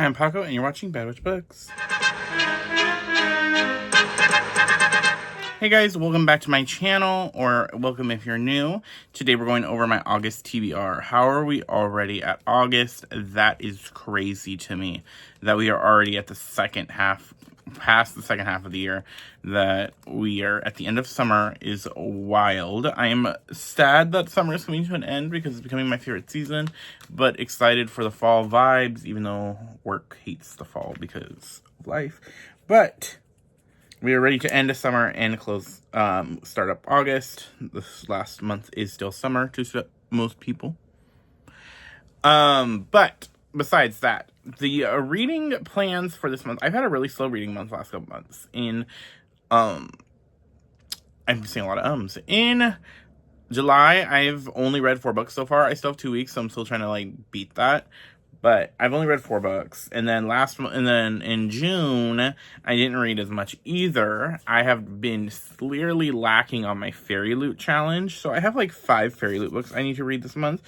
I'm Paco, and you're watching Bad Witch Books. Hey guys, welcome back to my channel, or welcome if you're new. Today we're going over my August TBR. How are we already at August? That is crazy to me, that we are already at the second half, past the second half of the year, that we are at the end of summer is wild. I am sad that summer is coming to an end because it's becoming my favorite season, but excited for the fall vibes, even though work hates the fall because of life. But we are ready to end the summer and close, start up August. This last month is still summer to most people. But besides that, the reading plans for this month, I've had a really slow reading month last couple months. I'm seeing a lot of ums. In July, I've only read 4 books so far. I still have 2 weeks, so I'm still trying to beat that. But I've only read 4 books. And then in June, I didn't read as much either. I have been clearly lacking on my Fairy Loot challenge. So I have 5 Fairy Loot books I need to read this month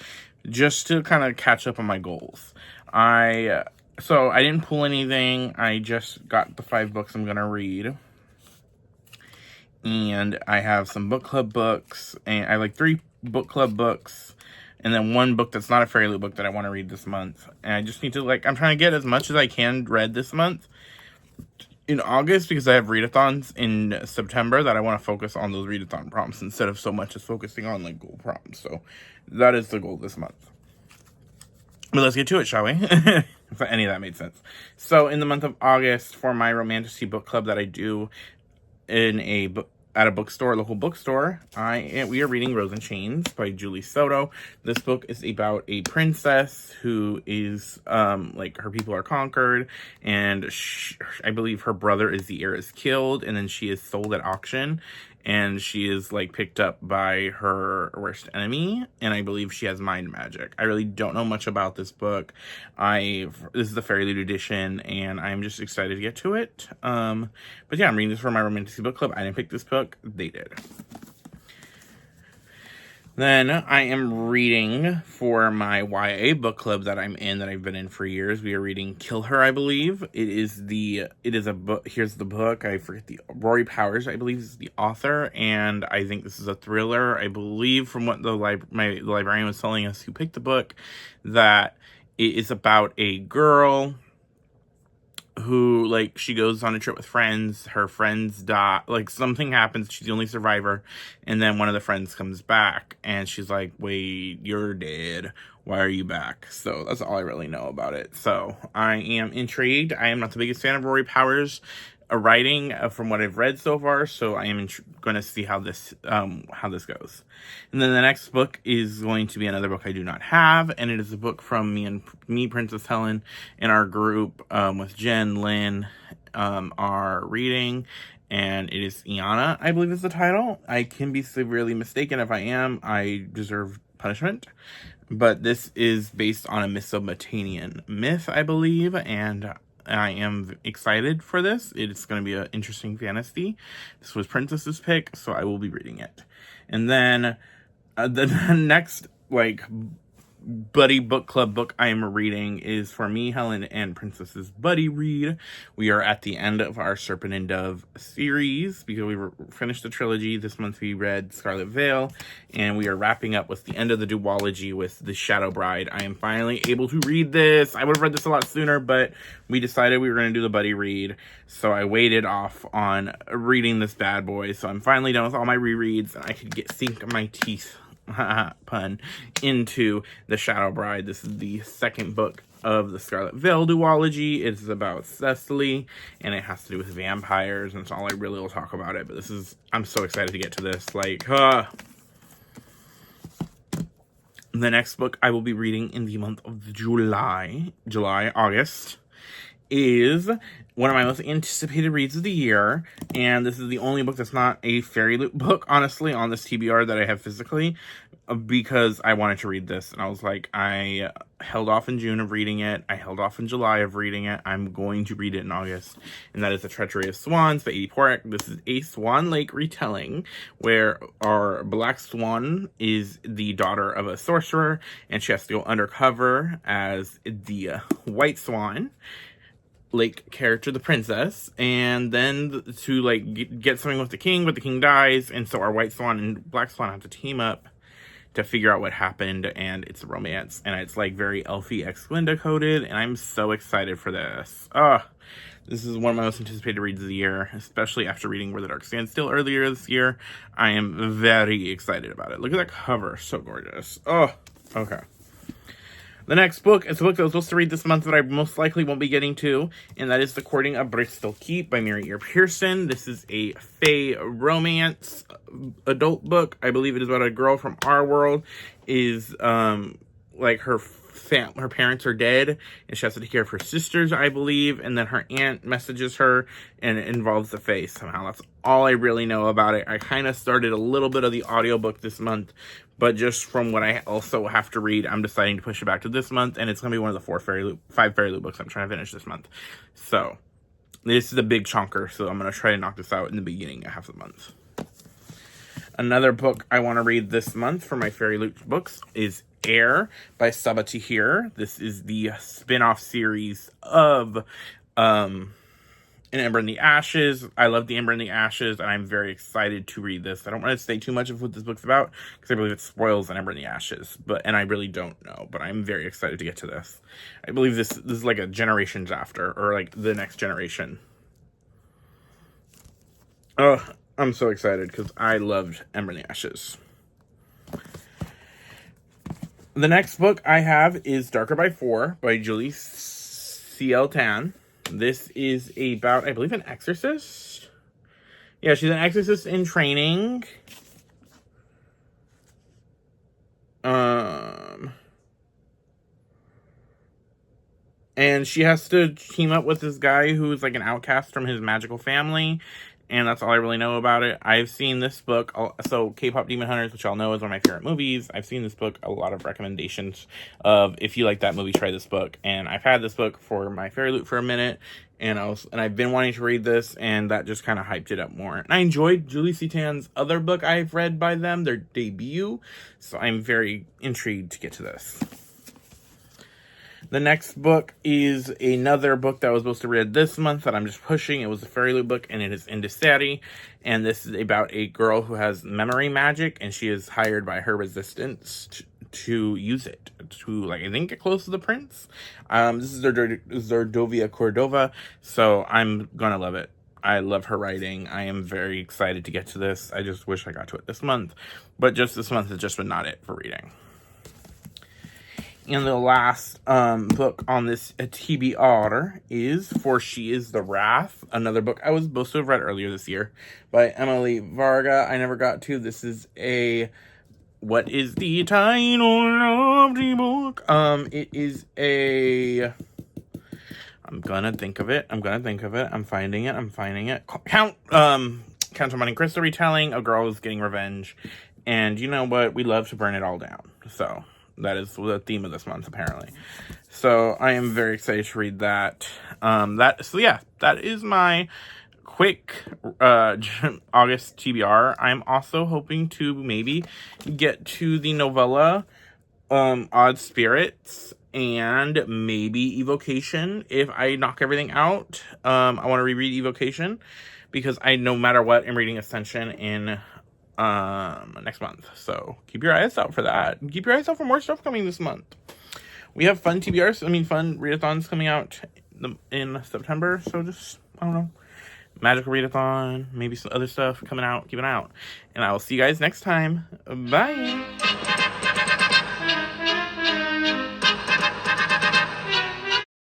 just to kind of catch up on my goals. So I didn't pull anything. I just got the 5 books I'm going to read. And I have some book club books. And I have 3 book club books. And then 1 book that's not a Fairy Loot book that I want to read this month. And I just need to, I'm trying to get as much as I can read this month in August, because I have readathons in September that I want to focus on those readathon prompts instead of so much as focusing on, goal prompts. So that is the goal this month. But let's get to it, shall we? If any of that made sense. So in the month of August, for my Romantasy book club that I do at a bookstore, local bookstore, we are reading Rose and Chains by Julie Soto. This book is about a princess who is, her people are conquered, and I believe her brother is the heir is killed, and then she is sold at auction, and she is, picked up by her worst enemy, and I believe she has mind magic. I really don't know much about this book. This is the Fairy Loot edition, and I'm just excited to get to it. But yeah, I'm reading this for my Romantasy book club. I didn't pick this book. They did. Then I am reading for my YA book club that I'm in, that I've been in for years. We are reading Kill Her, I believe. It is a book. Here's the book. I forget Rory Powers, I believe, is the author, and I think this is a thriller. I believe from what the librarian was telling us who picked the book, that it is about a girl who, she goes on a trip with friends, her friends die, something happens, she's the only survivor, and then one of the friends comes back, and she's like, wait, you're dead, why are you back? So that's all I really know about it. So I am intrigued. I am not the biggest fan of Rory Powers' writing from what I've read so far, so I am going to see how this goes. And then the next book is going to be another book I do not have, and it is a book from me, Princess Helen, in our group with Jen, Lynn, are reading, and it is Iana, I believe is the title. I can be severely mistaken. If I am, I deserve punishment. But this is based on a Mesopotamian myth, I believe, and I am excited for this. It's going to be an interesting fantasy. This was Princess's pick, so I will be reading it. And then the next, buddy book club book I am reading is for me, Helen, and Princess's buddy read. We are at the end of our Serpent and Dove series because we finished the trilogy. This month we read Scarlet Veil, and we are wrapping up with the end of the duology with The Shadow Bride. I am finally able to read this. I would have read this a lot sooner, but we decided we were going to do the buddy read, so I waited off on reading this bad boy. So I'm finally done with all my rereads, and I could sink my teeth pun into The Shadow Bride. This is the second book of the Scarlet Veil duology. It's about Cecily, and it has to do with vampires, and it's all I really will talk about it. But I'm so excited to get to this. The next book I will be reading in the month of August, is one of my most anticipated reads of the year, and this is the only book that's not a fairy loop book, honestly, on this TBR that I have physically, because I wanted to read this, and I was like, I held off in June of reading it, I held off in July of reading it, I'm going to read it in August, and that is The Treachery of Swans by Edie Porrick. This is a Swan Lake retelling, where our Black Swan is the daughter of a sorcerer, and she has to go undercover as the White Swan Lake character, the princess, and then to like get something with the king, but the king dies, and so our White Swan and Black Swan have to team up to figure out what happened, and it's a romance, and it's like very Elfie X Glinda coded, and I'm so excited for this. This is one of my most anticipated reads of the year, especially after reading Where the Dark Stands Still earlier this year. I am very excited about it. Look at that cover, so gorgeous. Okay. The next book is a book that I was supposed to read this month that I most likely won't be getting to, and that is The Courting of Bristol Keep by Mary Ear Pearson. This is a fae romance adult book. I believe it is about a girl from our world is like her parents are dead, and she has to take care of her sisters, I believe, and then her aunt messages her, and it involves the fae somehow. That's all I really know about it. I kind of started a little bit of the audiobook this month, but just from what I also have to read, I'm deciding to push it back to this month, and it's going to be one of the 5 Fairy Loop books I'm trying to finish this month. So, this is a big chunker, so I'm going to try to knock this out in the beginning of half the month. Another book I want to read this month for my Fairy Loop books is Air by Sabaa Tahir. This is the spin-off series of An Ember in the Ashes. I love The Ember in the Ashes, and I'm very excited to read this. I don't want to say too much of what this book's about, because I believe it spoils An Ember in the Ashes, and I really don't know, but I'm very excited to get to this. I believe this is like a generations after, or like the next generation. I'm so excited, because I loved Ember in the Ashes. The next book I have is Darker by 4 by Julie C.L. Tan. This is about, I believe, an exorcist. Yeah, she's an exorcist in training. And she has to team up with this guy who's like an outcast from his magical family. And that's all I really know about it. I've seen this book, so K-Pop Demon Hunters, which y'all know is one of my favorite movies. I've seen this book, a lot of recommendations of, if you like that movie, try this book. And I've had this book for my Fairy Loop for a minute, and I've been wanting to read this, and that just kind of hyped it up more. And I enjoyed Julie C. Tan's other book I've read by them, their debut, so I'm very intrigued to get to this. The next book is another book that I was supposed to read this month that I'm just pushing. It was a Fairy Loop book, and it is Indicati. And this is about a girl who has memory magic, and she is hired by her resistance to use it. To, like, I think, get close to the prince. This is Zardovia Cordova, so I'm gonna love it. I love her writing. I am very excited to get to this. I just wish I got to it this month. But just this month has just been not it for reading. And the last book on this TBR is For She Is the Wrath, another book I was supposed to have read earlier this year by Emily Varga. I never got to. This is what is the title of the book? It is I'm gonna think of it. I'm finding it. Count of Monte Cristo retelling. A girl is getting revenge. And you know what? We love to burn it all down. So that is the theme of this month, apparently. So I am very excited to read that. That is my quick August TBR. I'm also hoping to maybe get to the novella Odd Spirits and maybe Evocation if I knock everything out. I want to reread Evocation because no matter what, I'm reading Ascension in next month. So keep your eyes out for that. And keep your eyes out for more stuff coming this month. We have fun fun readathons coming out in September. So just, I don't know, magical readathon, maybe some other stuff coming out. Keep an eye out. And I will see you guys next time. Bye.